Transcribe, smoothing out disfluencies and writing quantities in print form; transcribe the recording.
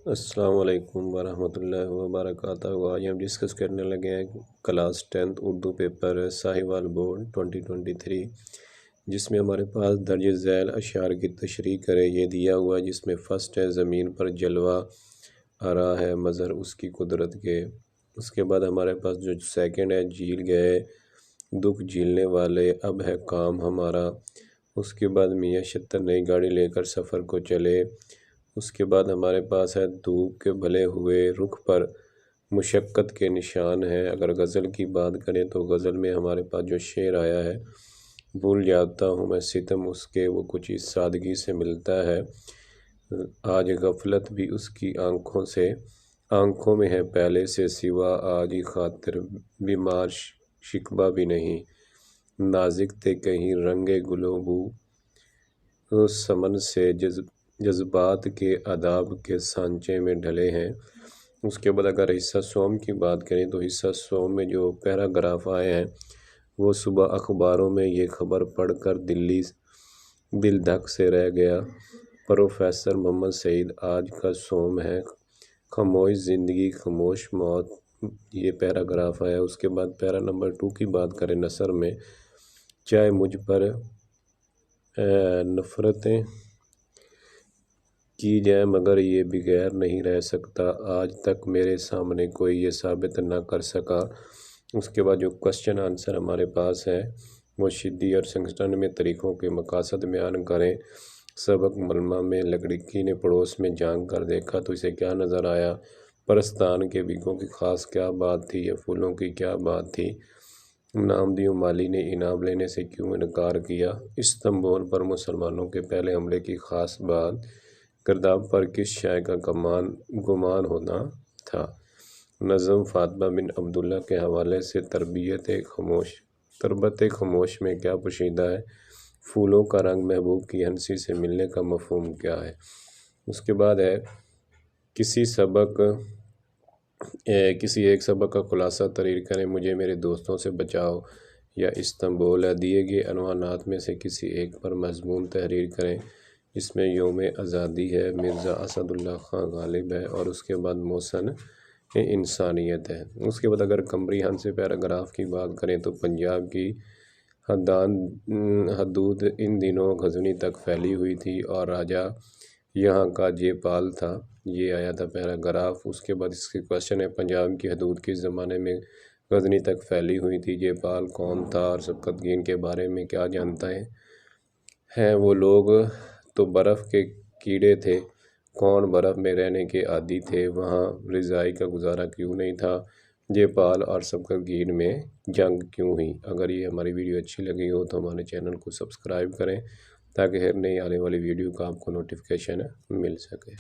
السلام علیکم ورحمۃ اللہ وبرکاتہ۔ آج ہم ڈسکس کرنے لگے ہیں class 10 Urdu paper Sahiwal board 2023، جس میں ہمارے پاس درج ذیل اشعار کی تشریح کرے یہ دیا ہوا ہے، جس میں فرسٹ ہے زمین پر جلوہ آرا ہے مظہر اس کی قدرت کے۔ اس کے بعد ہمارے پاس جو سیکنڈ ہے جھیل گئے دکھ جھیلنے والے اب ہے کام ہمارا۔ اس کے بعد میاں شتر نئی گاڑی لے کر سفر کو چلے۔ اس کے بعد ہمارے پاس ہے دھوپ کے بھلے ہوئے رخ پر مشقت کے نشان ہیں۔ اگر غزل کی بات کریں تو غزل میں ہمارے پاس جو شعر آیا ہے، بھول جاتا ہوں میں ستم اس کے وہ کچھ اس سادگی سے ملتا ہے، آج غفلت بھی اس کی آنکھوں میں ہے پہلے سے سوا، آج خاطر بیمار شکوہ بھی نہیں، نازک تھے کہیں رنگ گل و بو سمن سے، جذبات کے آداب کے سانچے میں ڈھلے ہیں۔ اس کے بعد اگر حصہ سوم کی بات کریں تو حصہ سوم میں جو پیراگراف آئے ہیں وہ صبح اخباروں میں یہ خبر پڑھ کر دل دھک سے رہ گیا، پروفیسر محمد سعید آج کا سوم ہے، خاموش زندگی خاموش موت، یہ پیراگراف آیا۔ اس کے بعد پیرا نمبر 2 کی بات کریں نثر میں، چاہے مجھ پر نفرتیں کی جائیں مگر یہ بغیر نہیں رہ سکتا، آج تک میرے سامنے کوئی یہ ثابت نہ کر سکا۔ اس کے بعد جو کوشچن آنسر ہمارے پاس ہے وہ شدی اور سنگٹن میں طریقوں کے مقاصد بیان کریں۔ سبق ملمہ میں لڑکی نے پڑوس میں جھانک کر دیکھا تو اسے کیا نظر آیا، پرستان کے بگوں کی خاص کیا بات تھی یا پھولوں کی کیا بات تھی، نامدیوں مالی نے انعام لینے سے کیوں انکار کیا، استنبول پر مسلمانوں کے پہلے حملے کی خاص بات، گرداب پر کس شے کا گمان ہونا تھا، نظم فاطمہ بن عبداللہ کے حوالے سے تربت خاموش میں کیا پوشیدہ ہے، پھولوں کا رنگ محبوب کی ہنسی سے ملنے کا مفہوم کیا ہے۔ اس کے بعد ہے کسی ایک سبق کا خلاصہ تحریر کریں، مجھے میرے دوستوں سے بچاؤ یا استنبول ہے، دیے گئے عنوانات میں سے کسی ایک پر مضمون تحریر کریں، جس میں یوم آزادی ہے، مرزا اسد اللہ خان غالب ہے اور اس کے بعد محسن انسانیت ہے۔ اس کے بعد اگر کمپریہنسو سے پیراگراف کی بات کریں تو پنجاب کی حدود ان دنوں غزنی تک پھیلی ہوئی تھی اور راجہ یہاں کا جے پال تھا، یہ آیا تھا پیراگراف۔ اس کے بعد اس کے کوشچن ہے پنجاب کی حدود کس زمانے میں غزنی تک پھیلی ہوئی تھی، جے پال کون تھا اور سبکتگین کے بارے میں کیا جانتے ہیں، وہ لوگ تو برف کے کیڑے تھے، کون برف میں رہنے کے عادی تھے، وہاں رضائی کا گزارا کیوں نہیں تھا، جے پال اور سبکتگین میں جنگ کیوں ہوئی۔ اگر یہ ہماری ویڈیو اچھی لگی ہو تو ہمارے چینل کو سبسکرائب کریں تاکہ ہر نئی آنے والی ویڈیو کا آپ کو نوٹیفیکیشن مل سکے۔